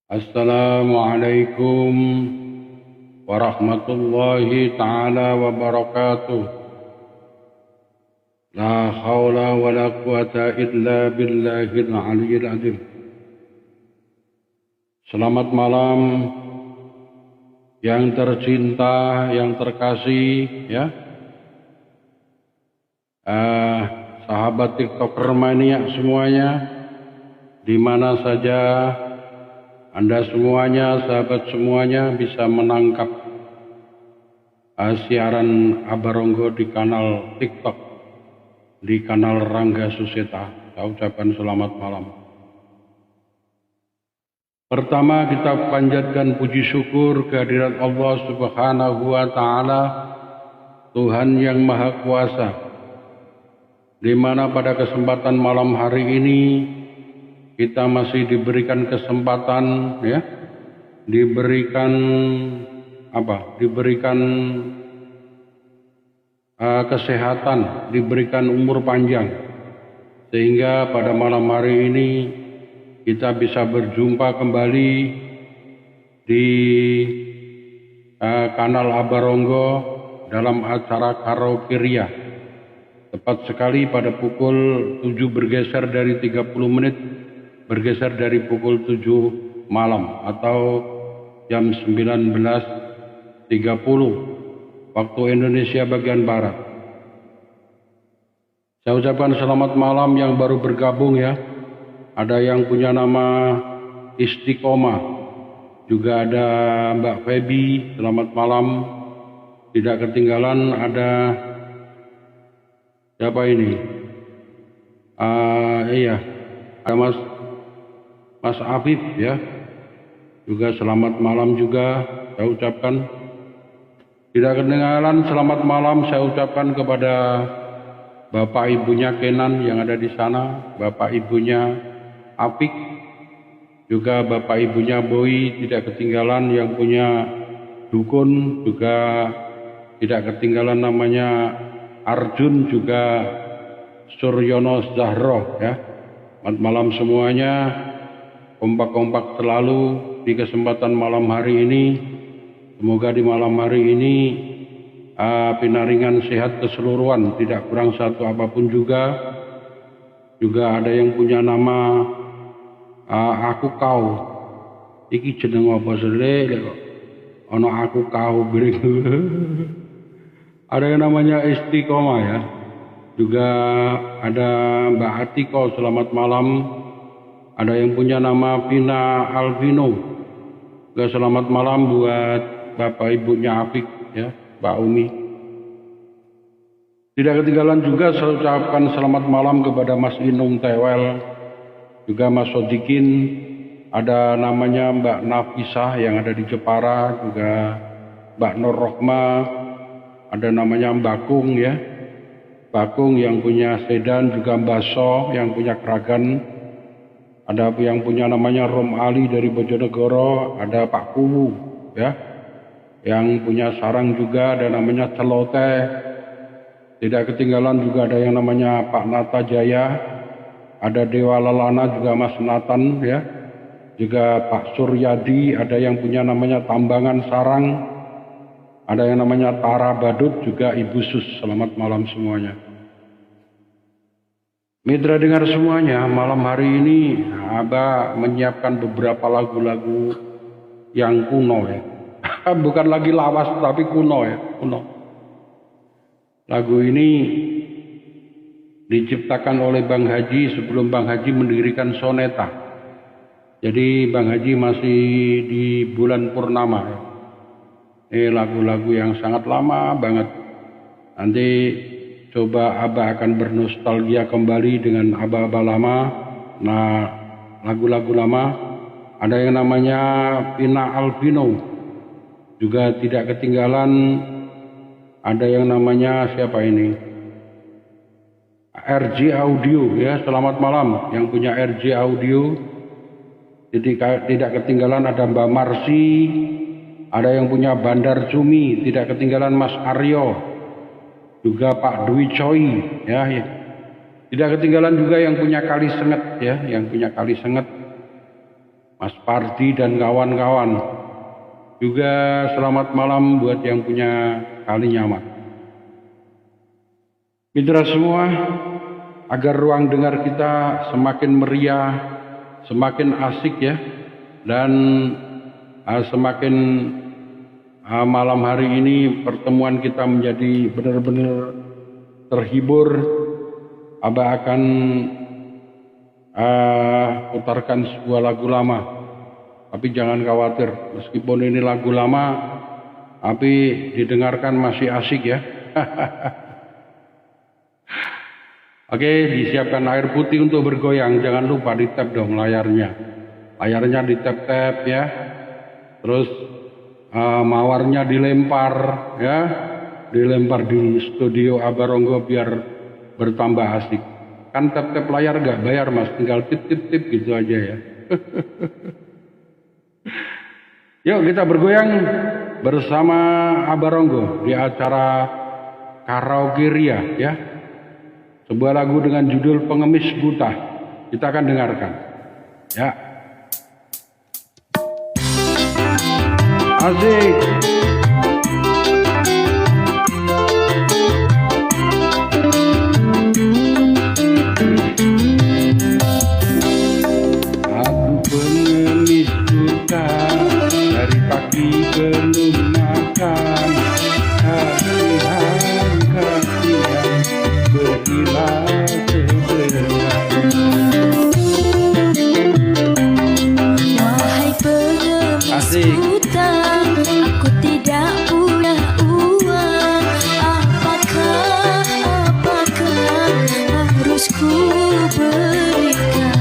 Assalamualaikum warahmatullahi ta'ala wabarakatuh. La hawla wa la quwata illa billahil aliyyil azim. Selamat malam yang tercinta, yang terkasih, ya. Sahabat TikToker mania semuanya, di mana saja Anda semuanya, sahabat semuanya bisa menangkap siaran Abaronggo di kanal TikTok, di kanal Rangga Suseta. Saya ucapkan selamat malam. Pertama, kita panjatkan puji syukur kehadirat Allah Subhanahu wa Ta'ala, Tuhan yang Maha Kuasa, di mana pada kesempatan malam hari ini kita masih diberikan kesempatan, ya, diberikan kesehatan, diberikan umur panjang, sehingga pada malam hari ini kita bisa berjumpa kembali di kanal Abaronggo dalam acara karaoke Ria. Tepat sekali pada pukul 7 bergeser dari 30 menit, bergeser dari pukul 7 malam atau jam 19.30 waktu Indonesia bagian Barat. Saya ucapkan selamat malam yang baru bergabung, ya. Ada yang punya nama Istiqomah, juga ada Mbak Feby, selamat malam. Tidak ketinggalan ada siapa ini? Ada Mas Afif, ya, juga selamat malam juga saya ucapkan. Tidak ketinggalan selamat malam saya ucapkan kepada Bapak Ibunya Kenan yang ada di sana, Bapak Ibunya Apik, juga Bapak Ibunya Boy, tidak ketinggalan yang punya dukun, juga tidak ketinggalan namanya Arjun, juga Suryono Zahro, ya. Selamat malam semuanya. Kompak-kompak selalu di kesempatan malam hari ini. Semoga di malam hari ini pinaringan sehat keseluruhan, tidak kurang satu apapun juga. Juga ada yang punya nama Aku Kau. Iki jeneng apa sele kok ono Aku Kau bring. Ada yang namanya Istiqomah, ya. Juga ada Mbak Atiko, selamat malam. Ada yang punya nama Vina Alvino, juga selamat malam buat Bapak Ibunya Afik, ya, Mbak Umi. Tidak ketinggalan juga saya ucapkan selamat malam kepada Mas Inung Tewel, juga Mas Sodikin. Ada namanya Mbak Nafisah yang ada di Jepara, juga Mbak Nur Rohma. Ada namanya Bakung, ya, Bakung yang punya sedan, juga Mbak So yang punya Kragan. Ada yang punya namanya Rom Ali dari Bojonegoro, ada Pak Kuwu, ya, yang punya sarang juga, ada namanya Celote. Tidak ketinggalan juga ada yang namanya Pak Nata Jaya, ada Dewa Lelana, juga Mas Nathan, ya, juga Pak Suryadi, ada yang punya namanya Tambangan Sarang, ada yang namanya Tara Badut, juga Ibu Sus. Selamat malam semuanya. Mitra dengar semuanya, malam hari ini Abah menyiapkan beberapa lagu-lagu yang kuno, ya. Bukan lagi lawas tapi kuno, ya, kuno. Lagu ini diciptakan oleh Bang Haji sebelum Bang Haji mendirikan Soneta. Jadi Bang Haji masih di bulan purnama, ya. Ini lagu-lagu yang sangat lama banget. Nanti coba Abah akan bernostalgia kembali dengan Abah-abah lama. Nah, lagu-lagu lama. Ada yang namanya Vina Alvino, juga tidak ketinggalan ada yang namanya siapa ini, RJ Audio, ya, selamat malam yang punya RJ Audio. Jadi tidak ketinggalan ada Mbak Marsi, ada yang punya Bandar Cumi, tidak ketinggalan Mas Aryo, juga Pak Dwi Choi, ya, ya. Tidak ketinggalan juga yang punya Kali Senget, ya, yang punya Kali Senget. Mas Pardi dan kawan-kawan. Juga selamat malam buat yang punya kali nyaman. Mitra semua, agar ruang dengar kita semakin meriah, semakin asik ya, dan semakin malam hari ini pertemuan kita menjadi benar-benar terhibur. Abah akan putarkan sebuah lagu lama, tapi jangan khawatir, meskipun ini lagu lama, tapi didengarkan masih asik ya. Oke, disiapkan air putih untuk bergoyang, jangan lupa di tap dong layarnya. Layarnya di tap-tap ya. Terus mawarnya dilempar ya. Dilempar di studio Abah Ronggo biar bertambah asik. Kan tap-tap layar gak bayar mas, tinggal tip-tip-tip gitu aja ya. Yuk kita bergoyang bersama Abah Ronggo di acara Karaoke Ria ya. Sebuah lagu dengan judul Pengemis Buta. Kita akan dengarkan. Ya. Asik. Aku pengemis buta, dari pagi belum makan. Kasihan berhilang sebentar. Wahai pengemis buta, aku tidak punya uang. Apakah harus ku berikan?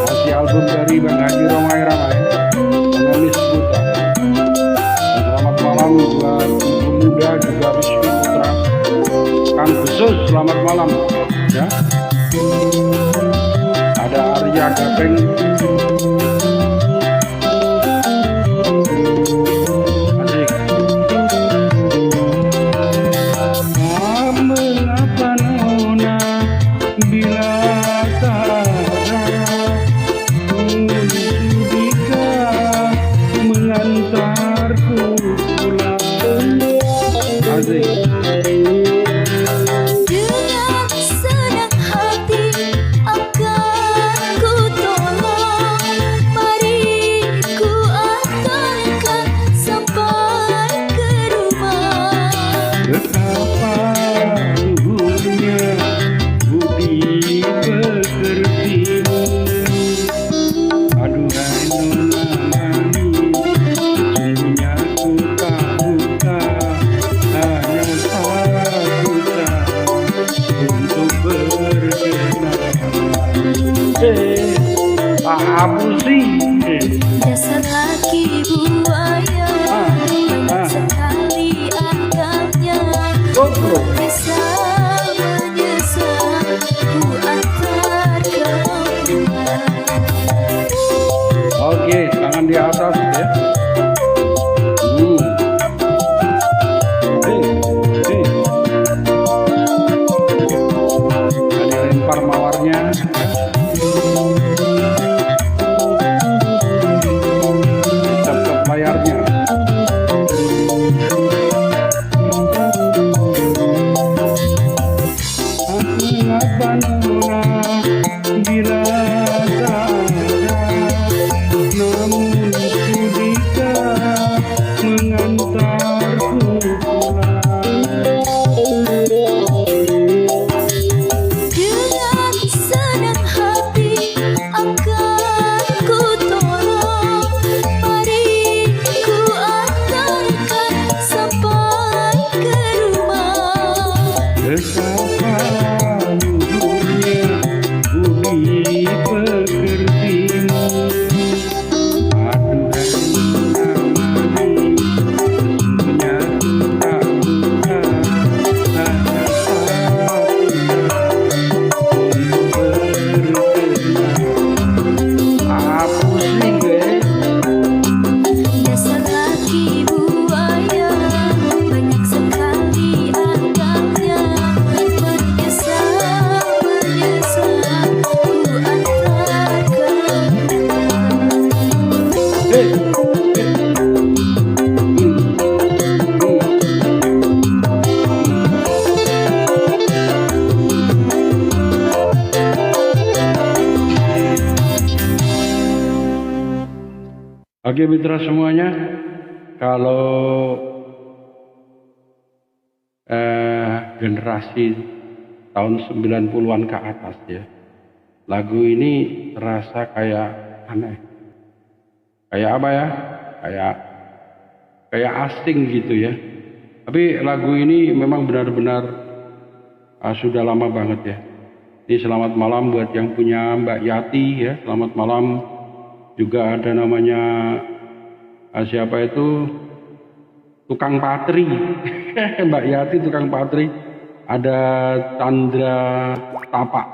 Kasih album dari Bang Haji Romai Ramai, Pengemis Buta. Selamat malam buat Ibu Muda juga Rizky Putra. Kang Besus, selamat malam ya. Ada Arya Gapeng. Asik. Mengapa nona bila sudikah mengantarku pulang. Asik. Dengan senang hati akan ku tolong. Mari ku antarkan sampai ke rumah. Betapa luhurnya budi pekertimu. Aduhai nona manis, sesungguhnya ku tak buta. Hanya satu cara untuk berkenalan. Apa sih? Dasar laki buaya, banyak sekali akalnya. Menyesal ku antar kau pulang. Oke, tangan di atas ya. Ada lempar mawarnya. Tap-tap layarnya. Bagi mitra semuanya, kalau generasi tahun 90-an ke atas ya, lagu ini terasa kayak aneh. Kayak apa ya? Kayak asing gitu ya. Tapi lagu ini memang benar-benar sudah lama banget ya. Ini selamat malam buat yang punya Mbak Yati ya. Selamat malam. Juga ada namanya siapa itu, tukang patri. Mbak Yati tukang patri. Ada Chandra Tapak.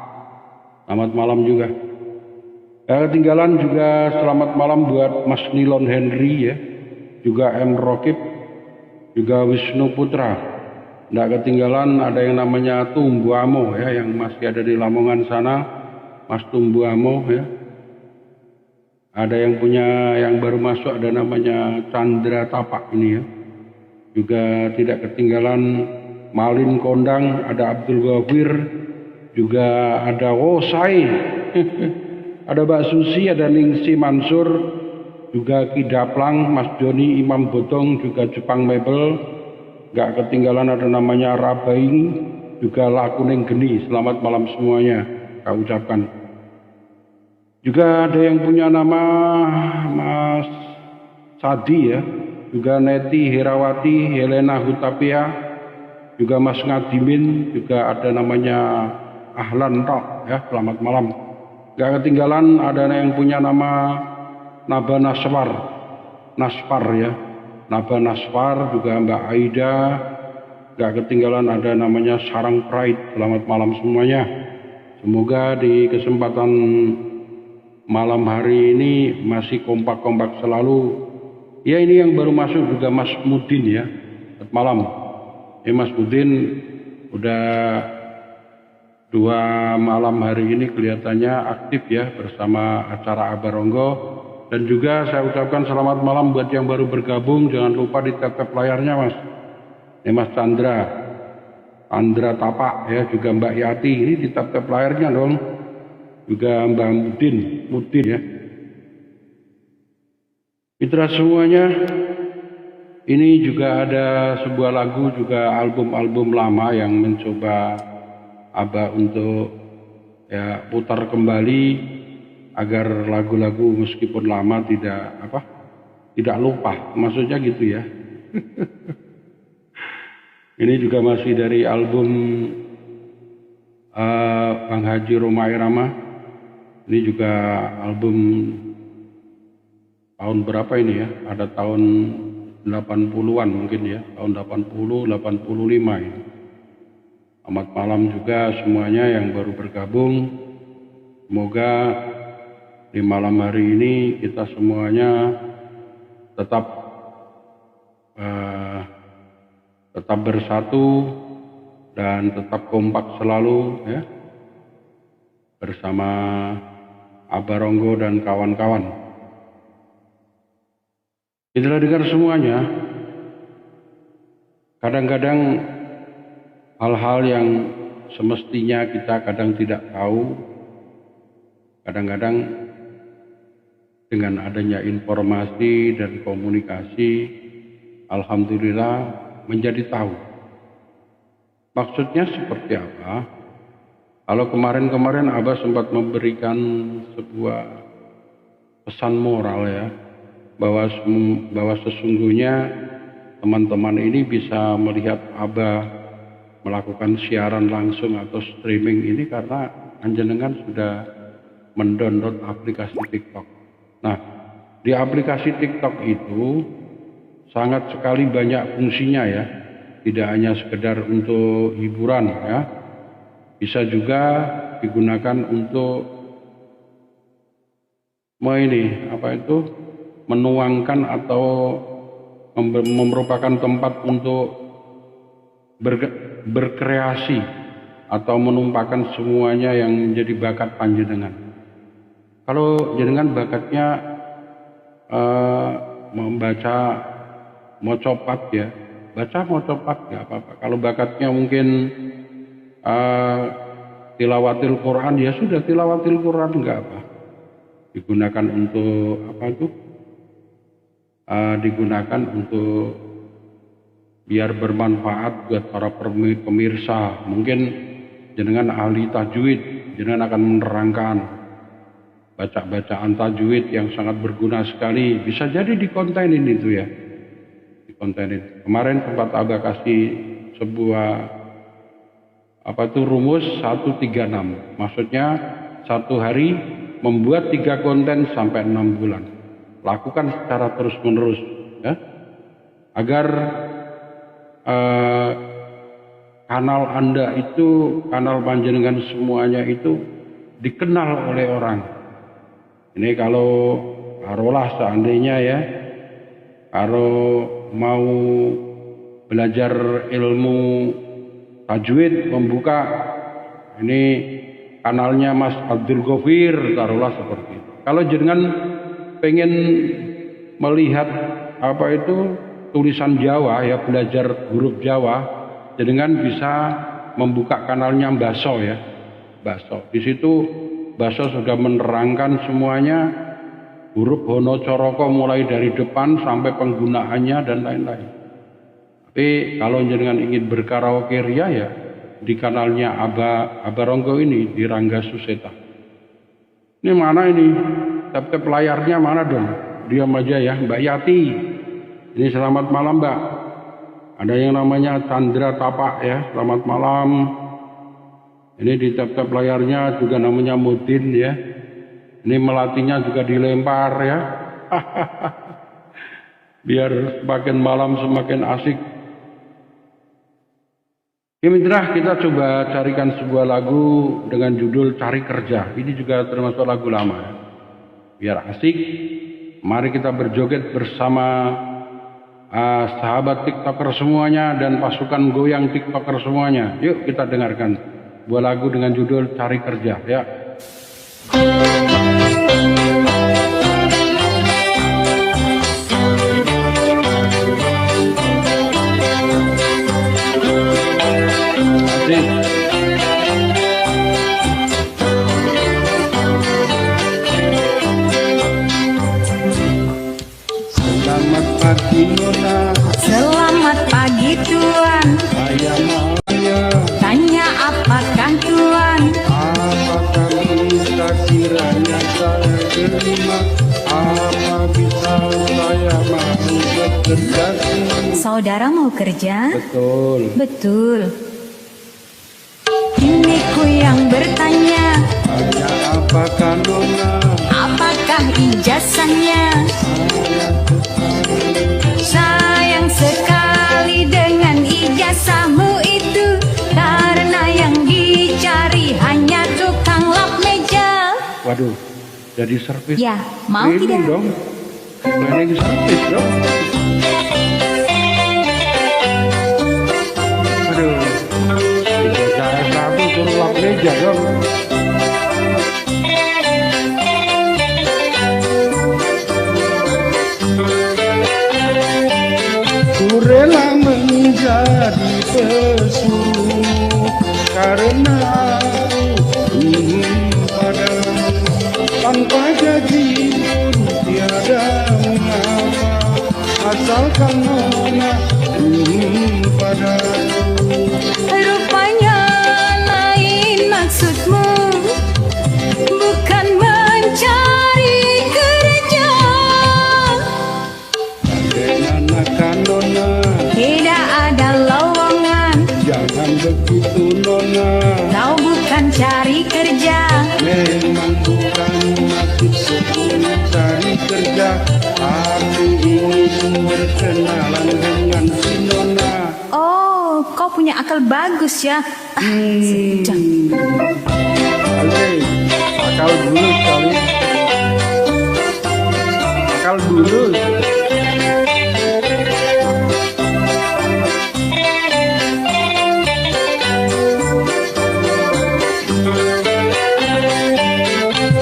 Selamat malam juga. Ketinggalan juga selamat malam buat Mas Nilon Henry ya. Juga M. Rokib. Juga Wisnu Putra. Tidak ketinggalan ada yang namanya Tumbu Amo ya, yang masih ada di Lamongan sana. Mas Tumbu Amo ya. Ada yang punya, yang baru masuk ada namanya Chandra Tapak ini ya. Juga tidak ketinggalan Malin Kondang, ada Abdul Ghafir, juga ada Wosai, ada Mbak Susi, ada Ningsi Mansur, juga Ki Daplang, Mas Joni, Imam Bodong, juga Jepang Mebel. Gak ketinggalan ada namanya Rabaing, juga Lakuning Geni. Selamat malam semuanya, kau ucapkan. Juga ada yang punya nama Mas Sadi ya, juga Neti Herawati, Helena Hutapia, juga Mas Ngadimin, juga ada namanya Ahlan Tok ya, selamat malam. Gak ketinggalan ada yang punya nama Naba Naspar ya, Naba Naspar, juga Mbak Aida. Gak ketinggalan ada namanya Sarang Pride. Selamat malam semuanya. Semoga di kesempatan malam hari ini masih kompak-kompak selalu. Ya, ini yang baru masuk juga Mas Mudin ya. Selamat malam. Mas Mudin udah 2 malam hari ini kelihatannya aktif ya bersama acara Abaronggo. Dan juga saya ucapkan selamat malam buat yang baru bergabung. Jangan lupa di tap layarnya Mas. Mas Chandra Tapak ya, juga Mbak Yati, ini di tap layarnya dong. Juga Mbak Mudin ya. Mitra semuanya, ini juga ada sebuah lagu, juga album-album lama yang mencoba Abah untuk ya putar kembali agar lagu-lagu meskipun lama tidak lupa, maksudnya gitu ya. Ini juga masih dari album Bang Haji Roma Irama. Ini juga album tahun berapa ini ya? Ada tahun 80-an mungkin ya, tahun 80, 85 ini. Selamat malam juga semuanya yang baru bergabung. Semoga di malam hari ini kita semuanya tetap bersatu dan tetap kompak selalu ya, bersama Abaronggo dan kawan-kawan. Itulah dengar semuanya. Kadang-kadang hal-hal yang semestinya kita kadang tidak tahu, kadang-kadang dengan adanya informasi dan komunikasi, alhamdulillah menjadi tahu. Maksudnya seperti apa? Kalau kemarin-kemarin Abah sempat memberikan sebuah pesan moral ya, bahwa sesungguhnya teman-teman ini bisa melihat Abah melakukan siaran langsung atau streaming ini karena anjenengan sudah mendownload aplikasi TikTok. Nah, di aplikasi TikTok itu sangat sekali banyak fungsinya ya. Tidak hanya sekedar untuk hiburan ya. Bisa juga digunakan untuk menuangkan atau merupakan tempat untuk berkreasi atau menumpahkan semuanya yang menjadi bakat panjenengan. Kalau jenengan bakatnya membaca mocopat ya, baca mocopat nggak apa-apa. Kalau bakatnya mungkin tilawatil Quran, ya sudah tilawatil Quran nggak apa. Digunakan untuk digunakan untuk biar bermanfaat buat para pemirsa. Mungkin jenengan ahli tajwid, jenengan akan menerangkan bacaan tajwid yang sangat berguna sekali. Bisa jadi dikontenin itu ya, dikontenin. Kemarin sempat Abah kasih sebuah rumus 136. Maksudnya satu hari membuat 3 konten sampai 6 bulan. Lakukan secara terus menerus ya, agar kanal Anda itu, kanal panjenengan semuanya itu dikenal oleh orang. Ini kalau taruhlah seandainya ya, kalau mau belajar ilmu tajwid, membuka ini kanalnya Mas Abdul Ghafir, taruhlah seperti itu. Kalau jenengan pengen melihat tulisan Jawa ya, belajar huruf Jawa, jenengan bisa membuka kanalnya Baso ya, Baso. Di situ Baso sudah menerangkan semuanya, huruf Hono Coroko mulai dari depan sampai penggunaannya dan lain-lain. Tapi kalau jenengan ingin berkaraoke ria ya, di kanalnya Abah Ronggo ini, di Rangga Suseta. Ini mana ini? Tap-tap layarnya mana dong? Diam aja ya, Mbak Yati. Ini selamat malam Mbak. Ada yang namanya Chandra Tapak ya, selamat malam. Ini di tap-tap layarnya juga namanya Mudin ya. Ini melatihnya juga dilempar ya. Biar semakin malam semakin asik. Ya mitra, kita coba carikan sebuah lagu dengan judul Cari Kerja. Ini juga termasuk lagu lama ya. Biar asik, mari kita berjoget bersama sahabat TikToker semuanya dan pasukan goyang TikToker semuanya. Yuk kita dengarkan sebuah lagu dengan judul Cari Kerja ya. Asik. Selamat pagi Nona. Selamat pagi Tuan. Saya mau Tanya apakah Tuan? apakah bisa kiranya saya terima? Apa bisa saya mau bekerja? Saudara mau kerja? Betul. Betul. Ini ku yang bertanya, Tanya apakah Nona? apakah ijazahnya? Sayang sekali dengan ijazahmu itu, karena yang dicari hanya tukang lap meja. Waduh, jadi servis. Ya, mau Cleaning tidak? dong. Cleaning servis dong. Aduh, saya satu suruh lap meja dong. Ku rela menjadi pesuruh karena aku ingin padamu, tanpa gaji pun tiada mengapa, asalkan Nona ingin padaku. Rupanya lain maksudmu, bukan mencari kerja. Bagaimana Nona? Tidak ada lowongan, Jangan begitu Nona. kau bukan cari kerja. Memang bukan maksudku mencari kerja, aku ingin berkenalan dengan si Nona. Oh, kau punya akal bagus ya. Sudah. Oke, akal bulus kali. Akal bulus.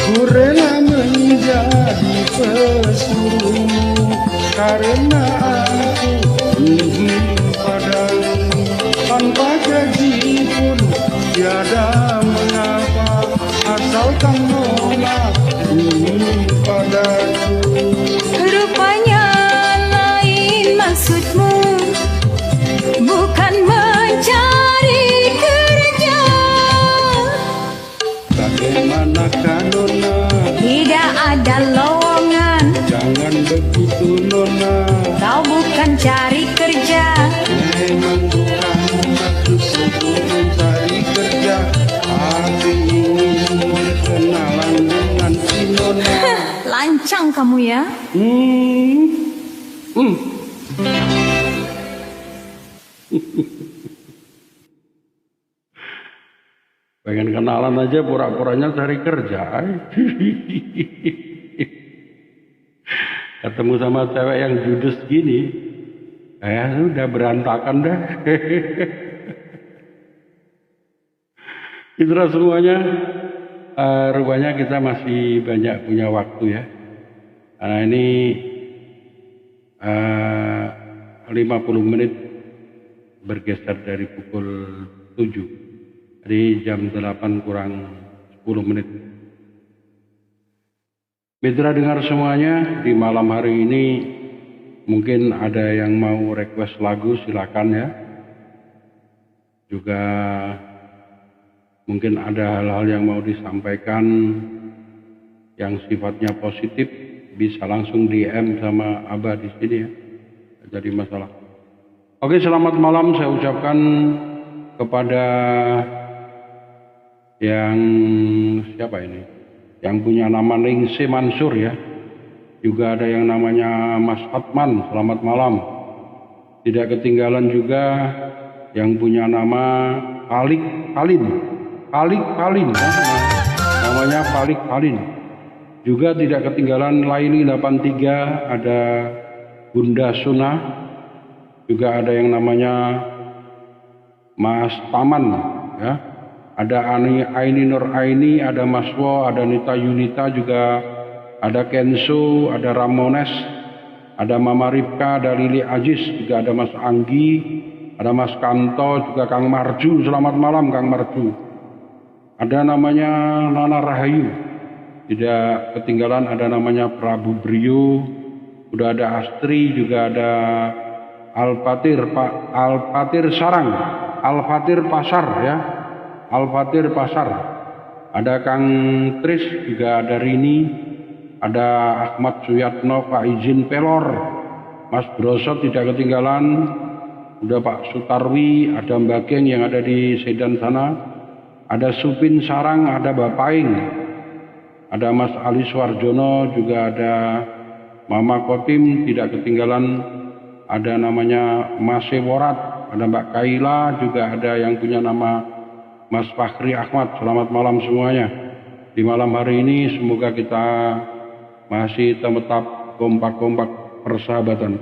Ku rela menjadi pesuruh karena aku ingin padamu, tanpa gaji pun tiada mengapa, asalkan Nona ingin padaku. Rupanya maksudmu bukan mencari kerja. Bagaimanakah Nona? Tidak ada lowongan, Jangan begitu Nona. kau bukan cari kerja. Memang bukan maksudku mencari kerja. Aku ingin berkenalan dengan si Nona. Lancang kamu ya. Pengen kenalan aja pura-puranya cari kerja. Ketemu sama cewek yang judes gini, udah berantakan dah. Itulah semuanya. Rupanya kita masih banyak punya waktu ya. Karena ini 50 menit bergeser dari pukul 7. Jadi jam 8 kurang 10 menit. Mitra dengar semuanya, di malam hari ini mungkin ada yang mau request lagu, silakan ya. Juga mungkin ada hal-hal yang mau disampaikan yang sifatnya positif, bisa langsung DM sama Abah di sini ya. Jadi masalah. Oke, selamat malam saya ucapkan kepada yang siapa ini? Yang punya nama Ningsi Mansur ya. Juga ada yang namanya Mas Atman, selamat malam. Tidak ketinggalan juga yang punya nama Alik Palin ya. Namanya Palik Palin. Juga tidak ketinggalan Laili 83, ada Bunda Suna. Juga ada yang namanya Mas Taman ya. Ada Aini Nur Aini, ada Maswo, ada Nita Yunita, juga ada Kenso, ada Ramones, ada Mama Ripka, ada Lili Ajis, juga ada Mas Anggi, ada Mas Kanto, juga Kang Marju. Selamat malam Kang Marju. Ada namanya Nana Rahayu. Tidak ketinggalan ada namanya Prabu Brio, udah ada Astri, juga ada Alfatir Sarang, Alfatir Pasar ya. Alfatir Pasar, ada Kang Tris, juga ada Rini, ada Ahmad Suyatno, Pak Izin Pelor, Mas Brosot tidak ketinggalan, udah Pak Sutarwi, ada Mbak Geng yang ada di Sedan sana, ada Supin Sarang, ada Bapaing, ada Mas Ali Suarjono, juga ada Mama Kotim, tidak ketinggalan ada namanya Mas Seworat, ada Mbak Kaila, juga ada yang punya nama Mas Fakhri Ahmad. Selamat malam semuanya. Di malam hari ini semoga kita masih tetap kompak-kompak persahabatan.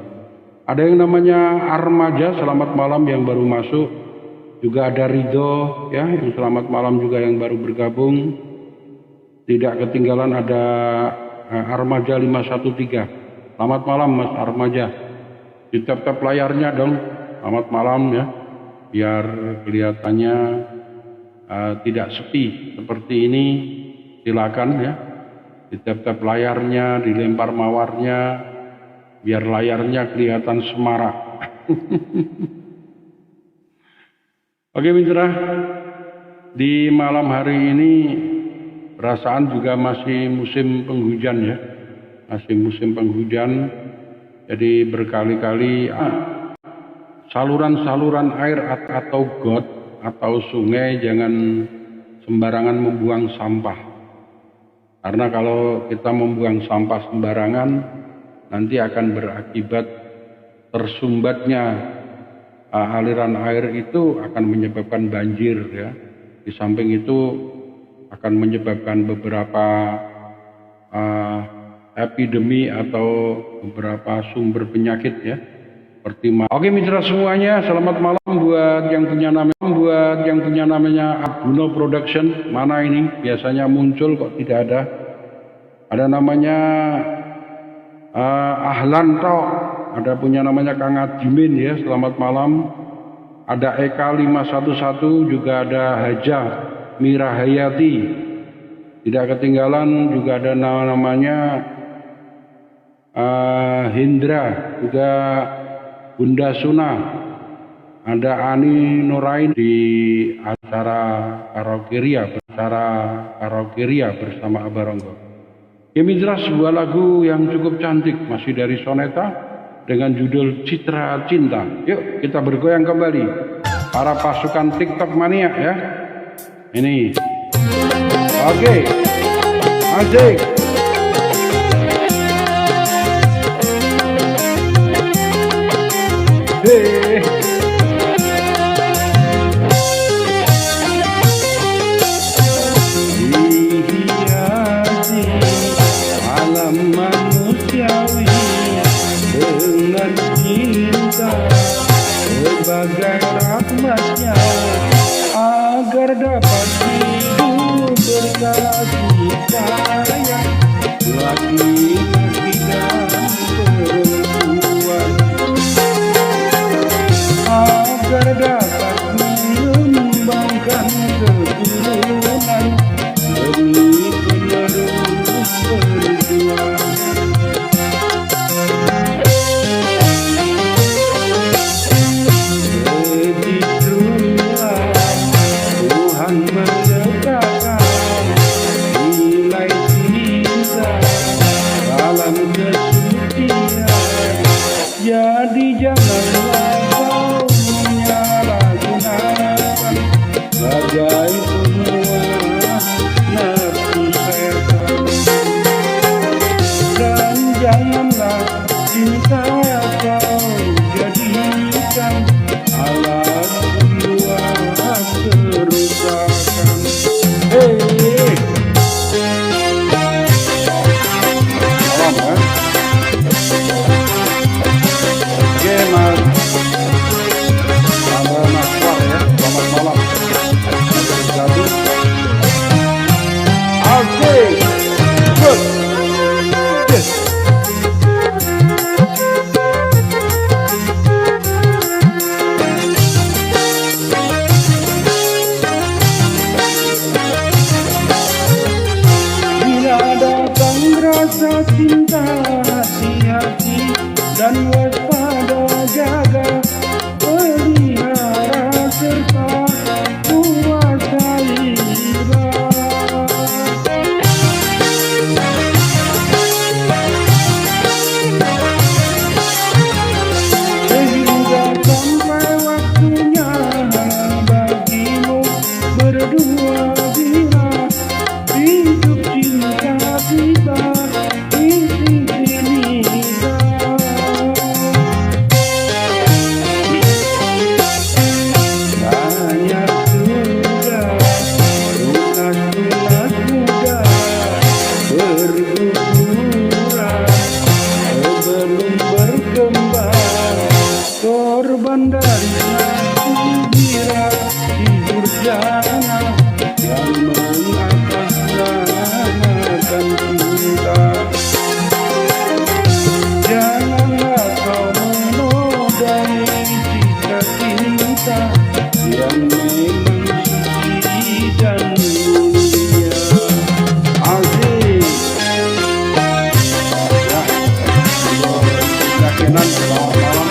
Ada yang namanya Armaja, selamat malam yang baru masuk. Juga ada Ridho ya, yang selamat malam juga yang baru bergabung. Tidak ketinggalan ada Armaja 513. Selamat malam Mas Armaja. Di tap-tap layarnya dong. Selamat malam ya. Biar kelihatannya tidak sepi seperti ini, silakan ya. Di tap-tap layarnya, dilempar mawarnya, biar layarnya kelihatan semarak. Oke mitra, di malam hari ini perasaan juga masih musim penghujan ya, masih musim penghujan. Jadi berkali-kali saluran-saluran air atau got atau sungai jangan sembarangan membuang sampah. Karena kalau kita membuang sampah sembarangan nanti akan berakibat tersumbatnya aliran air itu akan menyebabkan banjir ya. Di samping itu akan menyebabkan beberapa epidemi atau beberapa sumber penyakit ya. Seperti Oke mitra semuanya, selamat malam buat yang punya namanya Abduno Production. Mana ini? Biasanya muncul kok tidak ada. Ada namanya Ahlan Tok, ada punya namanya Kang Adimin ya, selamat malam. Ada Eka 511, juga ada Haja Mira Hayati. Tidak ketinggalan juga ada namanya Hindra, juga Bunda Suna, ada Ani Nurain di acara karaokeria bersama Abaronggo. Gemindra, sebuah lagu yang cukup cantik, masih dari Soneta dengan judul Citra Cinta. Yuk kita bergoyang kembali, para pasukan TikTok mania ya. Ini, oke, asik. Hey. Alam manusiawi dengan cinta sebagai rahmatnya, agar dapat hidup berkasih sayang laki-laki dan perempuan, agar dapat mengembangkan keturunan demi penerus perjuangan. Begitulah Tuhan meletakkan nilai cinta dalam kesucian. Jadi janganlah kau menyalahgunakan bagai penguasa nafsu setan, dan janganlah cinta kau jadikan alat pembuat kerusakan. Hey, salam ya. Oke Mas, ada Mas War ya, selamat malam. Satu, oke, good, yes. Bila datang rasa cinta, hati-hati dan waspada, jaga, pelihara serta kuasai sehingga sampai waktunya bagimu berdua bila hidup cinta kita di sini. Banyak sudah lunas-lunas muda berguguran sebelum berkembang, korban dari nafsu gila tidur jana yang mengatasnamakan cinta. Janganlah kau menodai cita-cita yang memang suci dan mulia. Asik. Ya, keyakinan selamat malam.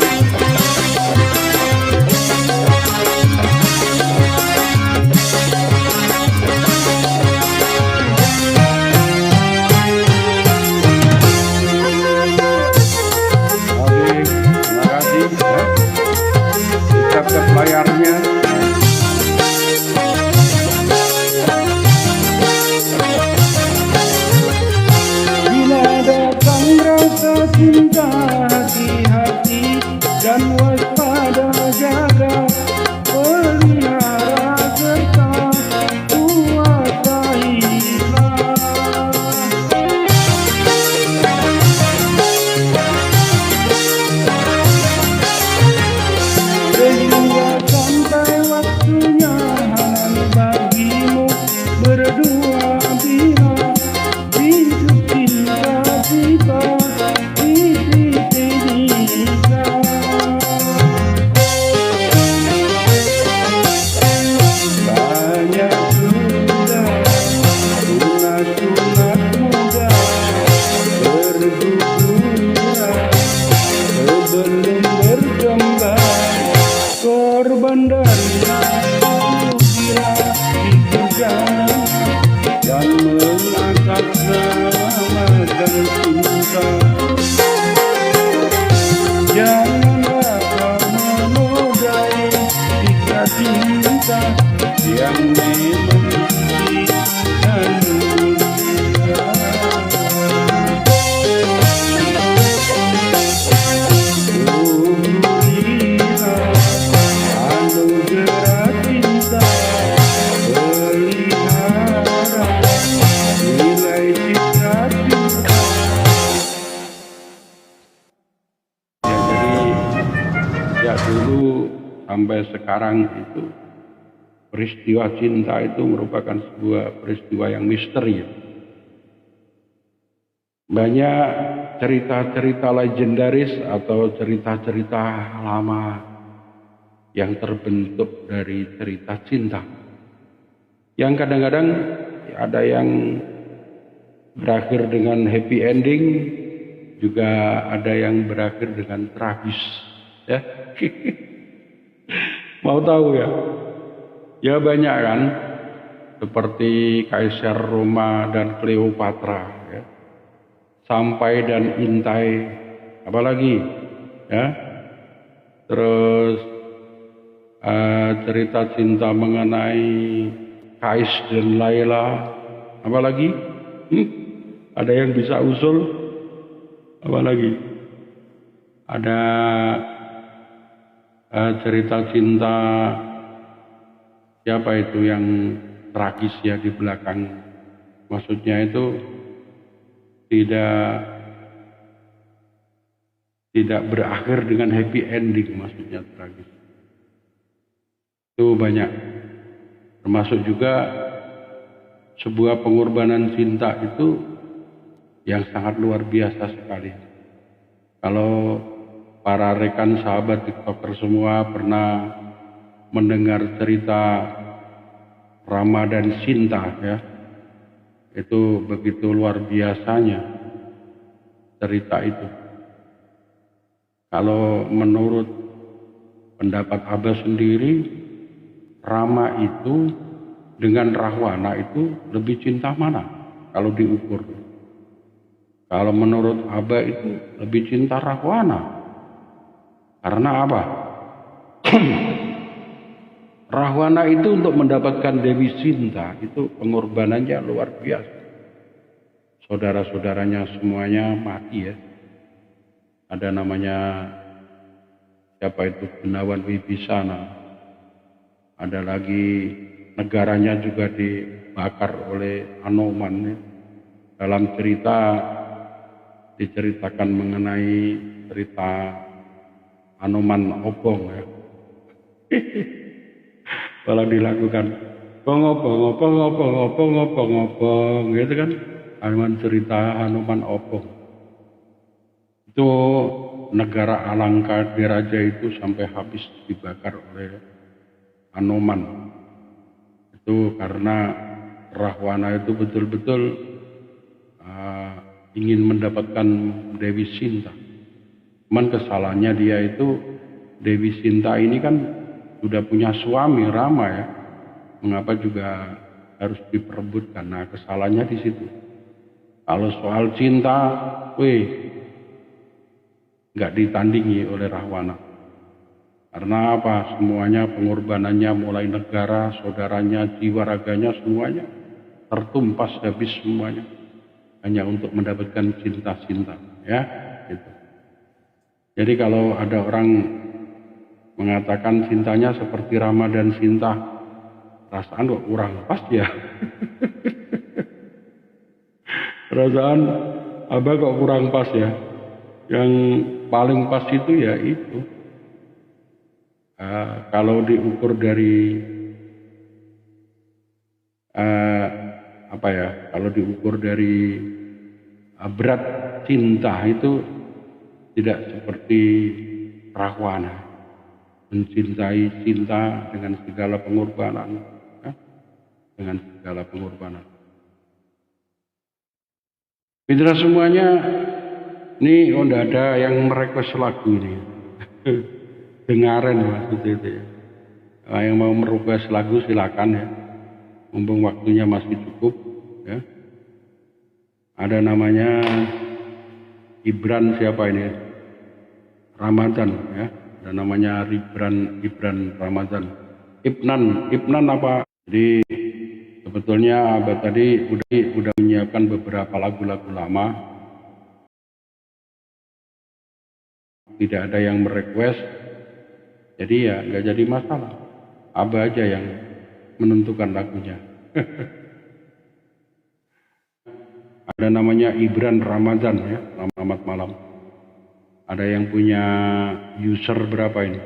selamatkan cinta. Janganlah kau menodai jika cinta yang memang suci dan mulia. Syukurilah anugerah cinta, pelihara nilai cipta cinta. Ya, jadi sejak dulu sampai sekarang itu peristiwa cinta itu merupakan sebuah peristiwa yang misteri. Banyak cerita-cerita legendaris atau cerita-cerita lama yang terbentuk dari cerita cinta. Yang kadang-kadang ada yang berakhir dengan happy ending, juga ada yang berakhir dengan tragis. Ya. Mau tahu ya? Ya banyak kan, seperti Kaisar Roma dan Cleopatra, ya. Sampai dan Intai, apalagi, ya. Terus cerita cinta mengenai Kais dan Laila, apalagi, ada yang bisa usul, apalagi, ada cerita cinta. Siapa itu yang tragis ya di belakang? Maksudnya itu tidak berakhir dengan happy ending, maksudnya tragis. Itu banyak. Termasuk juga sebuah pengorbanan cinta itu yang sangat luar biasa sekali. Kalau para rekan sahabat TikToker semua pernah mendengar cerita Rama dan Sinta, ya, itu begitu luar biasanya cerita itu. Kalau menurut pendapat Abah sendiri, Rama itu dengan Rahwana itu lebih cinta mana kalau diukur? Kalau menurut Abah itu lebih cinta Rahwana. Karena apa? Rahwana itu untuk mendapatkan Dewi Sinta itu pengorbanannya luar biasa. Saudara-saudaranya semuanya mati, ya. Ada namanya siapa itu, Benawan Wibisana. Ada lagi negaranya juga dibakar oleh Anoman, ya. Dalam cerita diceritakan mengenai cerita Anoman Obong, ya. Kalau dilakukan pengobong gitu kan, Anoman cerita Anoman Obong. Itu negara Alangka Diraja itu sampai habis dibakar oleh Anoman. Itu karena Rahwana itu betul-betul ingin mendapatkan Dewi Sinta. Cuman kesalahannya dia itu, Dewi Sinta ini kan sudah punya suami Rama, ya. Mengapa juga harus diperebutkan? Nah, kesalahannya di situ. Kalau soal cinta, nggak ditandingi oleh Rahwana. Karena apa? Semuanya pengorbanannya, mulai negara, saudaranya, jiwa raganya, semuanya tertumpas habis semuanya hanya untuk mendapatkan cinta-cinta, ya. Gitu. Jadi kalau ada orang mengatakan cintanya seperti Rama dan Sinta, perasaan kok kurang pas ya. Perasaan Abah kok kurang pas ya. Yang paling pas itu ya itu. Kalau diukur dari kalau diukur dari berat cinta itu tidak seperti Rahwana. Mencintai cinta dengan segala pengorbanan, ya? Dengan segala pengorbanan. Mitra semuanya, ini tidak ada yang merequest lagu ini. Dengaran maksudnya itu, ya. Yang mau merequest lagu silakan, ya. Mumpung waktunya masih cukup, ya. Ada namanya Ibran siapa ini? Ramadan ya. Ada namanya Ibran Ramadan. Ibnan apa? Jadi sebetulnya Abah tadi udah menyiapkan beberapa lagu-lagu lama. Tidak ada yang merequest, jadi ya nggak jadi masalah. Abah aja yang menentukan lagunya. Ada namanya Ibran Ramadan ya, selamat malam. Ada yang punya user berapa ini?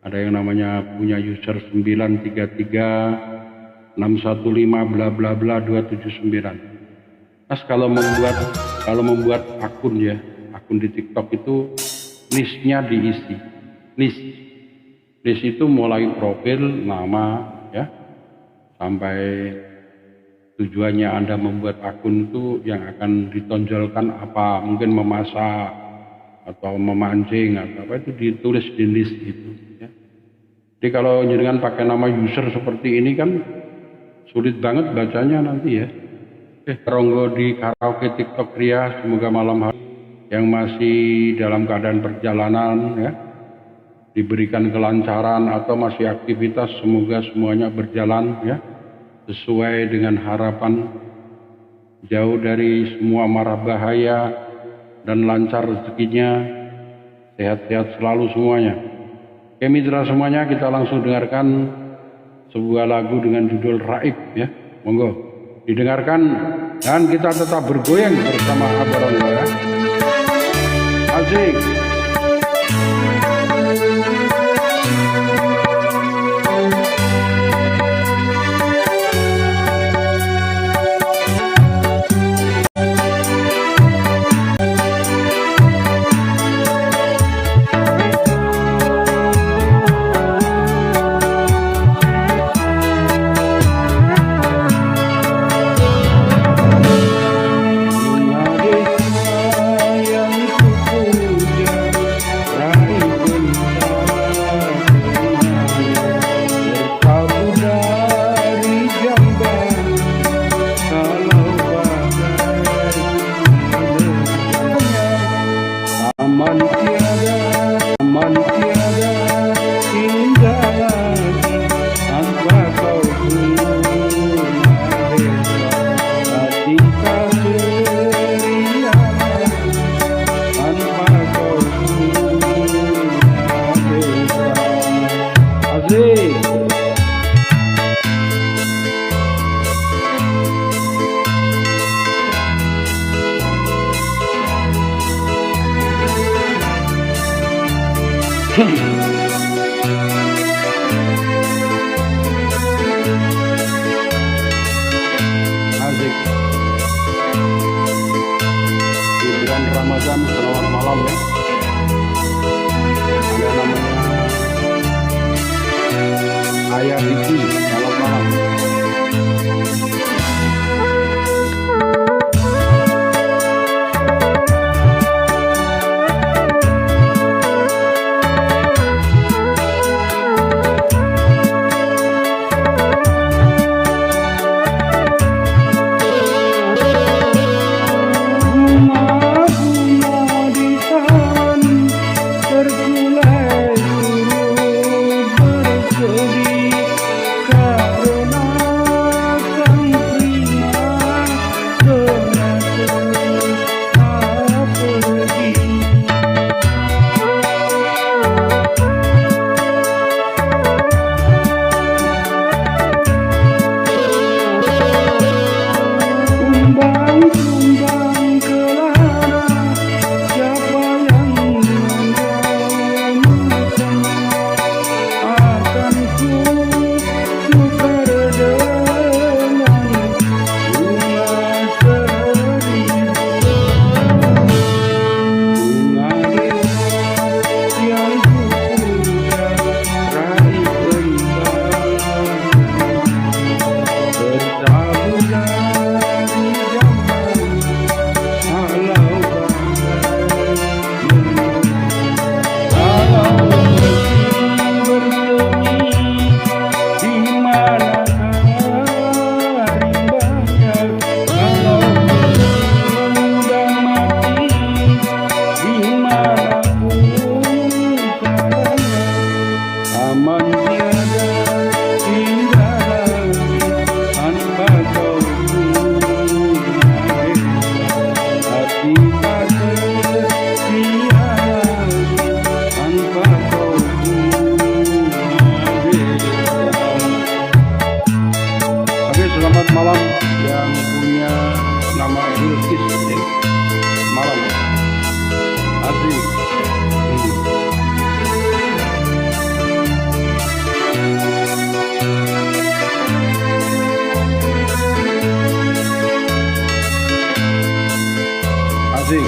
Ada yang namanya punya user 933 615 bla bla bla 279. Mas kalau membuat akun ya, akun di TikTok itu listnya diisi. List itu mulai profil, nama ya, sampai tujuannya Anda membuat akun itu yang akan ditonjolkan apa, mungkin memasak atau memancing atau apa, itu ditulis di list itu ya. Jadi kalau jenengan pakai nama user seperti ini kan sulit banget bacanya nanti ya. Ronggo di karaoke TikTok Ria, semoga malam hari yang masih dalam keadaan perjalanan ya, diberikan kelancaran atau masih aktivitas, semoga semuanya berjalan ya sesuai dengan harapan, jauh dari semua mara bahaya dan lancar rezekinya, sehat-sehat selalu semuanya. Oke mitra semuanya, kita langsung dengarkan sebuah lagu dengan judul Raib ya, monggo didengarkan dan kita tetap bergoyang bersama Abah Ronggo ya. Asik. Asik. Ibran Ramadan, selamat malam ya. Ada namanya Ayah Diki, selamat malam. Asik.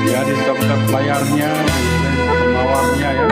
Ya di tap-tap layarnya, di penawarnya ya.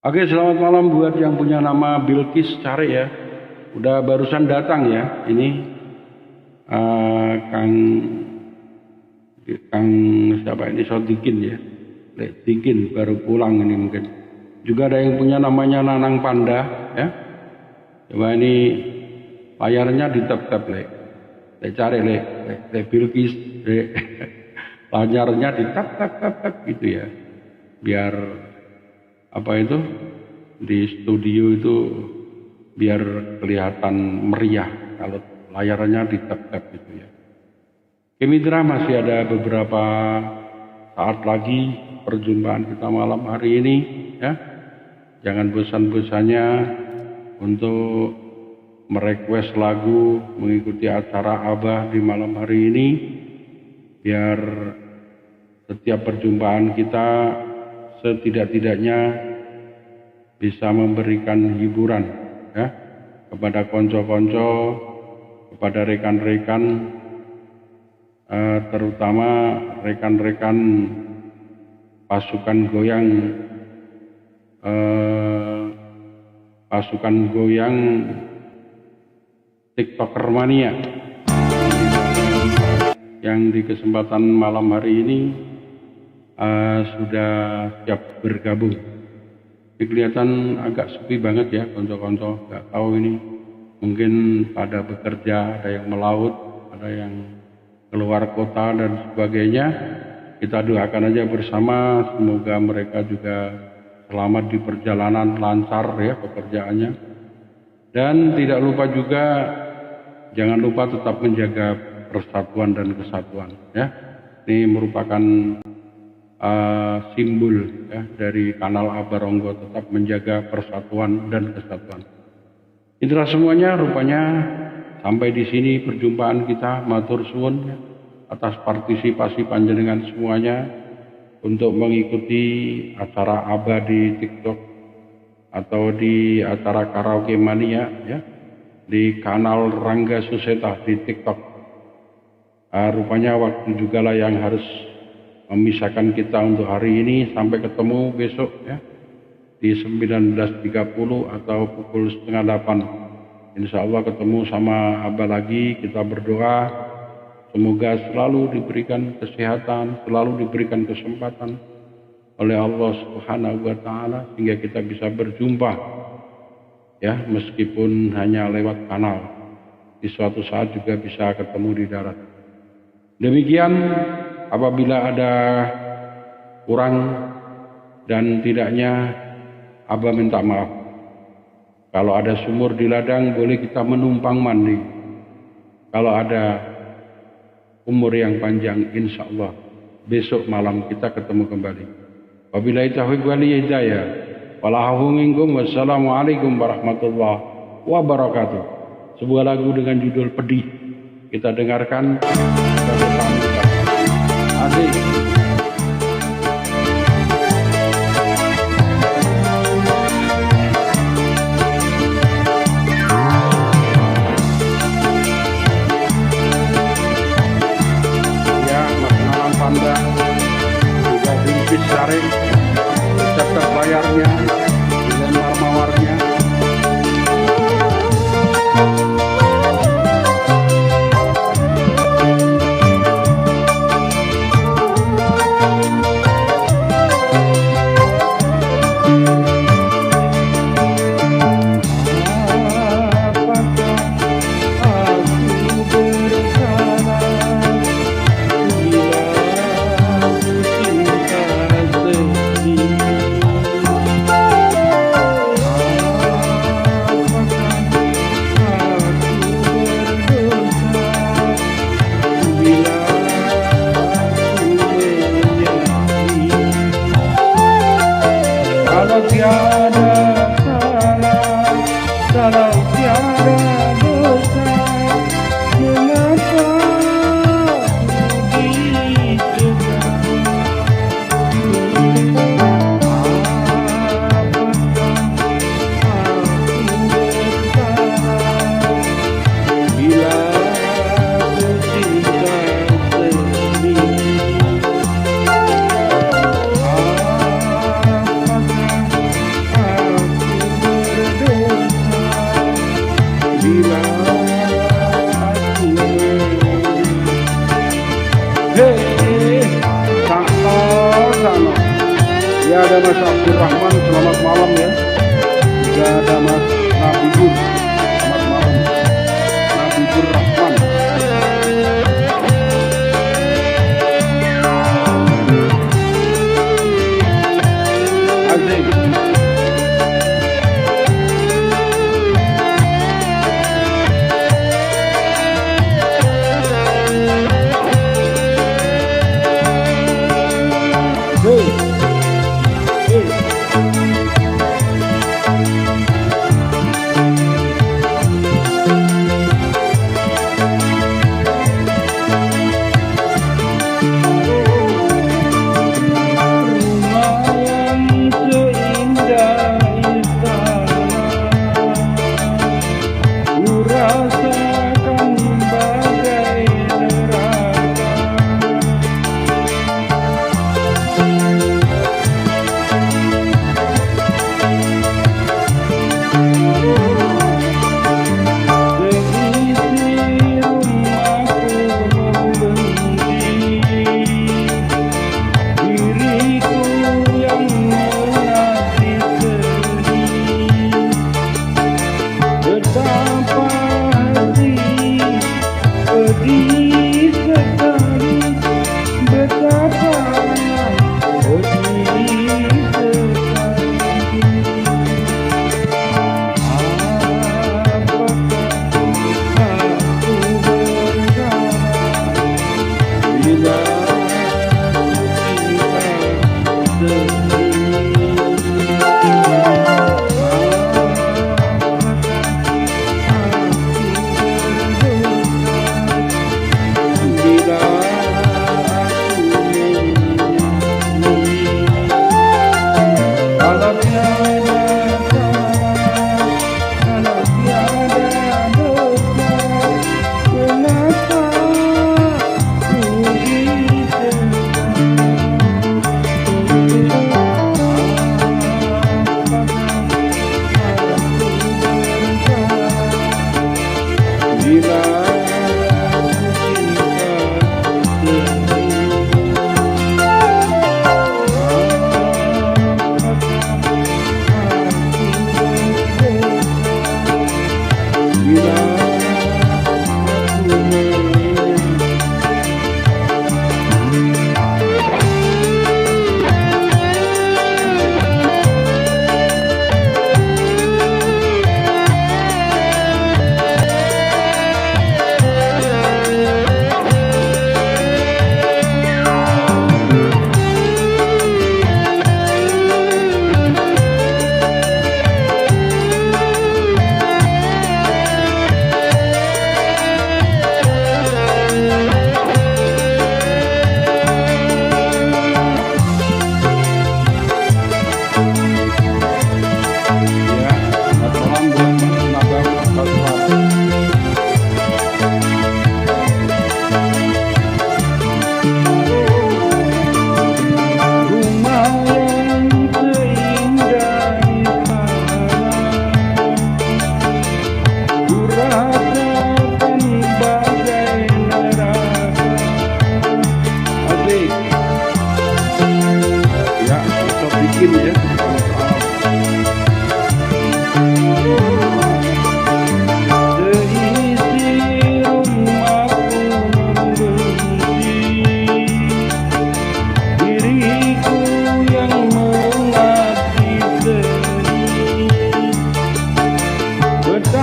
Oke, selamat malam buat yang punya nama Bilkis Cari ya. Udah barusan datang ya. Ini Kang siapa ini? Sodikin ya. Dikin baru pulang ini mungkin. Juga ada yang punya namanya Nanang Panda ya. Coba ini layarnya di tap-tap cari Bilkis layarnya di tap gitu ya. Biar apa itu di studio itu biar kelihatan meriah kalau layarnya di tap gitu ya. Mitra, masih ada beberapa saat lagi perjumpaan kita malam hari ini ya. Jangan bosan-bosannya untuk merequest lagu mengikuti acara Abah di malam hari ini, biar setiap perjumpaan kita setidak-tidaknya bisa memberikan hiburan ya kepada konco-konco, kepada rekan-rekan, terutama rekan-rekan pasukan goyang TikToker mania yang di kesempatan malam hari ini sudah siap bergabung. Ini kelihatan agak sepi banget ya konco-konco, nggak tahu ini mungkin pada bekerja, ada yang melaut, ada yang keluar kota dan sebagainya. Kita doakan aja bersama, semoga mereka juga selamat di perjalanan, lancar ya pekerjaannya. Dan tidak lupa juga, jangan lupa tetap menjaga persatuan dan kesatuan ya. Ini merupakan simbol ya dari kanal Abah Ronggo, tetap menjaga persatuan dan kesatuan. Itulah semuanya, rupanya sampai di sini perjumpaan kita. Matur suwun ya, atas partisipasi panjenengan semuanya untuk mengikuti acara Abah di TikTok atau di acara Karaoke Mania ya, di kanal Rangga Suseta di TikTok. Rupanya waktu juga lah yang harus memisahkan kita untuk hari ini. Sampai ketemu besok ya di 19.30 atau pukul 7:30. Insya Allah ketemu sama Abah lagi. Kita berdoa semoga selalu diberikan kesehatan, selalu diberikan kesempatan oleh Allah Subhanahu wa taala sehingga kita bisa berjumpa, ya, meskipun hanya lewat kanal. Di suatu saat juga bisa ketemu di darat. Demikian, apabila ada kurang dan tidaknya, Abah minta maaf. Kalau ada sumur di ladang, boleh kita menumpang mandi. Kalau ada umur yang panjang, insya Allah besok malam kita ketemu kembali. Wabillahi taufiq wal hidayah. Wassalamualaikum warahmatullahi wabarakatuh. Sebuah lagu dengan judul Pedih kita dengarkan. Asik. Cetak layarnya, dilempar mawarnya. Kalau tiada salah, kalau tiada dosa, mengapa dicoba? Apakah aku bersalah bila bercinta sendiri? Ya, ada Mas Abdurrahman, selamat malam ya. Juga ada Mas Nabibur, selamat malam. Nabibur Rahman. Asik. Hey.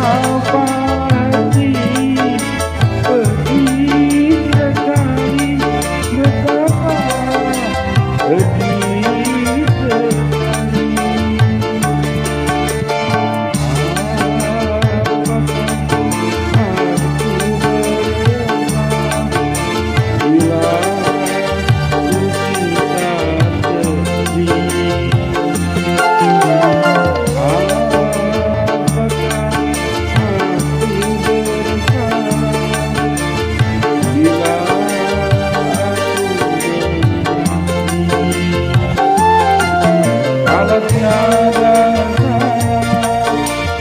hati pedih sekali, betapa pedih sekali.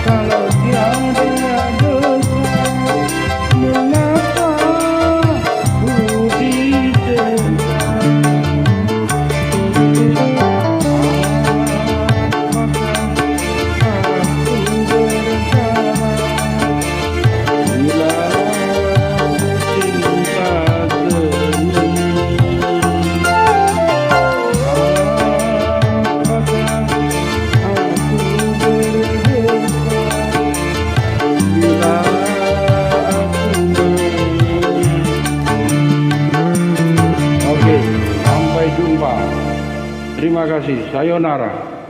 Kalau tiada dosa, mengapa ku ditentang? Apakah aku bersalah bila aku cinta sendiri? Oke, sampai jumpa. Terima kasih. Sayonara.